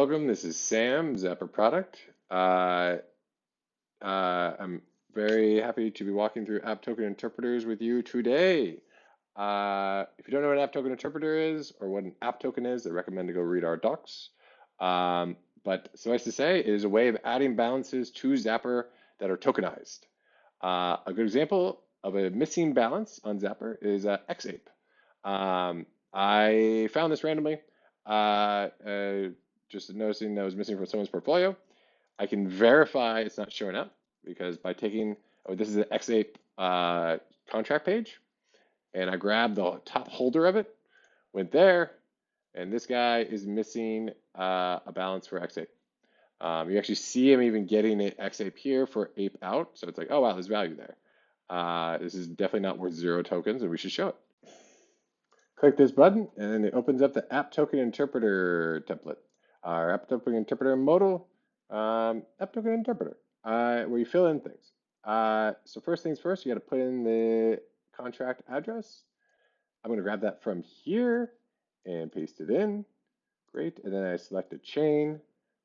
welcome. This is Sam, Zapper product. I'm very happy to be walking through app token interpreters with you today. If you don't know what an app token interpreter is or what an app token is, I recommend to go read our docs. But suffice to say, it is a way of adding balances to Zapper that are tokenized. A good example of a missing balance on Zapper is xape. I found this randomly, just noticing that it was missing from someone's portfolio. I can verify it's not showing up because by taking, this is an xape contract page, and I grabbed the top holder of it, went there, and this guy is missing a balance for xape. You actually see him even getting it xape here for ape out, so it's like, oh wow, there's value there. This is definitely not worth 0 tokens, and we should show it. Click this button, and then it opens up the app token interpreter template. Our app token interpreter modal, app token interpreter, where you fill in things. So first things first, you got to put in the contract address. I'm going to grab that from here and paste it in. Great. And then I select a chain.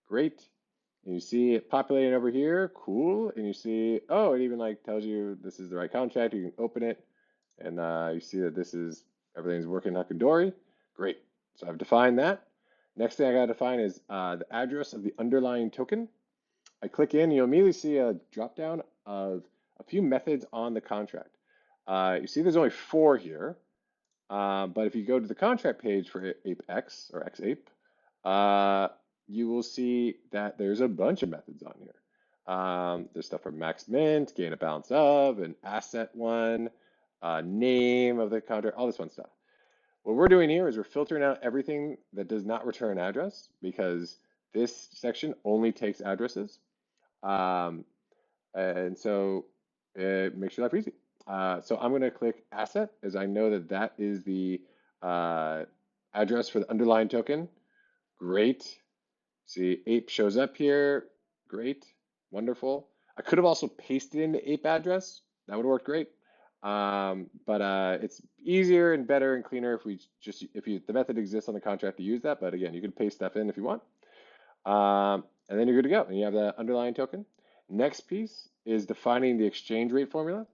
Great. And you see it populating over here. Cool. And you see, oh, it even like tells you this is the right contract. You can open it, and you see that this is everything's working hunky-dory. Great. So I've defined that. Next thing I got to define is the address of the underlying token. I click in, you'll immediately see a drop down of a few methods on the contract. You see there's only 4 here, but if you go to the contract page for ApeX or xape, you will see that there's a bunch of methods on here. There's stuff for max mint, gain a balance of, an asset one, name of the contract, all this fun stuff. What we're doing here is we're filtering out everything that does not return address because this section only takes addresses. And so it makes your life easy. So I'm going to click asset as I know that that is the address for the underlying token. Great. See, ape shows up here. Great. Wonderful. I could have also pasted in the ape address. That would have worked great. But it's easier and better and cleaner if the method exists on the contract to use that. But again, you can paste stuff in if you want. And then you're good to go. And you have the underlying token. Next piece is defining the exchange rate formula.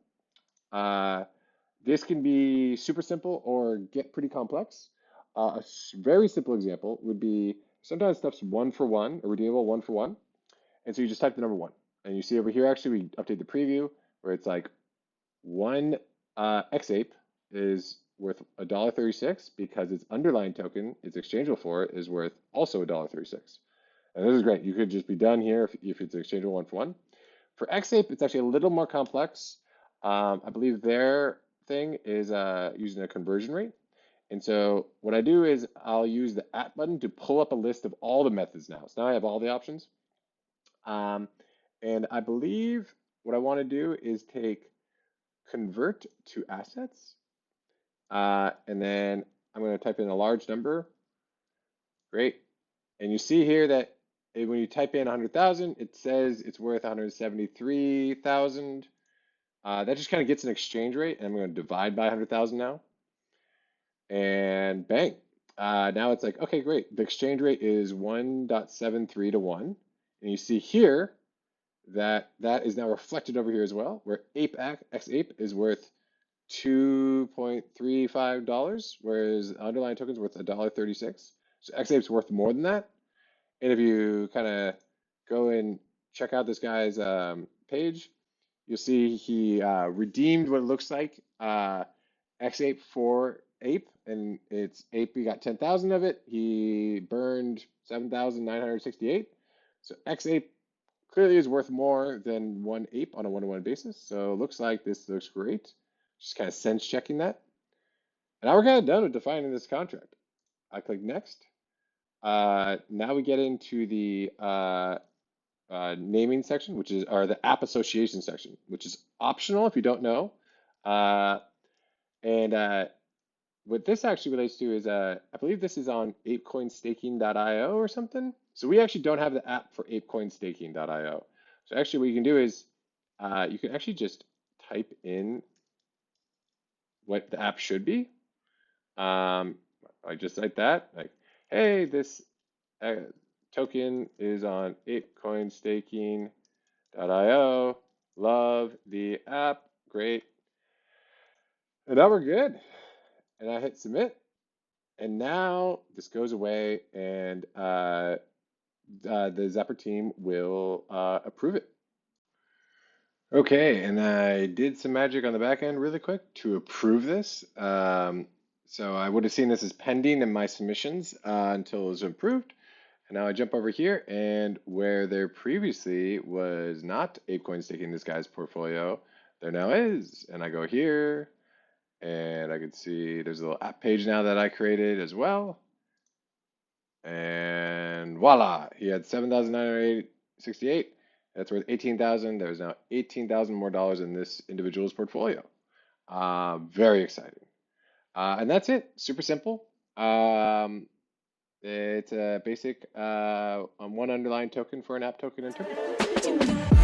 This can be super simple or get pretty complex. A very simple example would be sometimes stuff's 1 for 1 or redeemable 1 for 1. And so you just type the number 1. And you see over here, actually, we update the preview where it's like 1 xape is worth $1.36 because its underlying token, its exchangeable for it, is worth also $1.36. And this is great. You could just be done here if it's exchangeable 1 for 1. For xape, it's actually a little more complex. I believe their thing is using a conversion rate. And so what I do is I'll use the at button to pull up a list of all the methods now. So now I have all the options. And I believe what I want to do is take convert to assets. And then I'm going to type in a large number. Great. And you see here that when you type in 100,000, it says it's worth 173,000. That just kind of gets an exchange rate, and I'm going to divide by 100,000 now. And bang. Now it's like, okay, great. The exchange rate is 1.73 to 1. And you see here that that is now reflected over here as well, where xape is worth $2.35, whereas the underlying token is worth $1.36. So xape's worth more than that. And if you kind of go and check out this guy's page, you'll see he redeemed what it looks like xape for ape, and it's ape. We got 10,000 of it. He burned 7,968. So xape clearly is worth more than 1 ape on a 1-to-1 basis. So it looks like this looks great. Just kind of sense checking that. And now we're kind of done with defining this contract. I click next. Now we get into the naming section, or the app association section, which is optional if you don't know. What this actually relates to is, I believe this is on apecoinstaking.io or something. So we actually don't have the app for apecoinstaking.io. So actually what you can do is, you can actually just type in what the app should be. Like just like that, like, hey, this token is on apecoinstaking.io. Love the app. Great. And now we're good. And I hit submit. And now this goes away, and the Zapper team will approve it. Okay, and I did some magic on the back end really quick to approve this. So I would have seen this as pending in my submissions until it was approved. And now I jump over here, and where there previously was not ApeCoin staking this guy's portfolio, there now is. And I go here, and I can see there's a little app page now that I created as well. And voila, he had 7,968. That's worth 18,000. There's now 18,000 more dollars in this individual's portfolio. Very exciting. And that's it. Super simple. It's a basic one underlying token for an app token interpreter.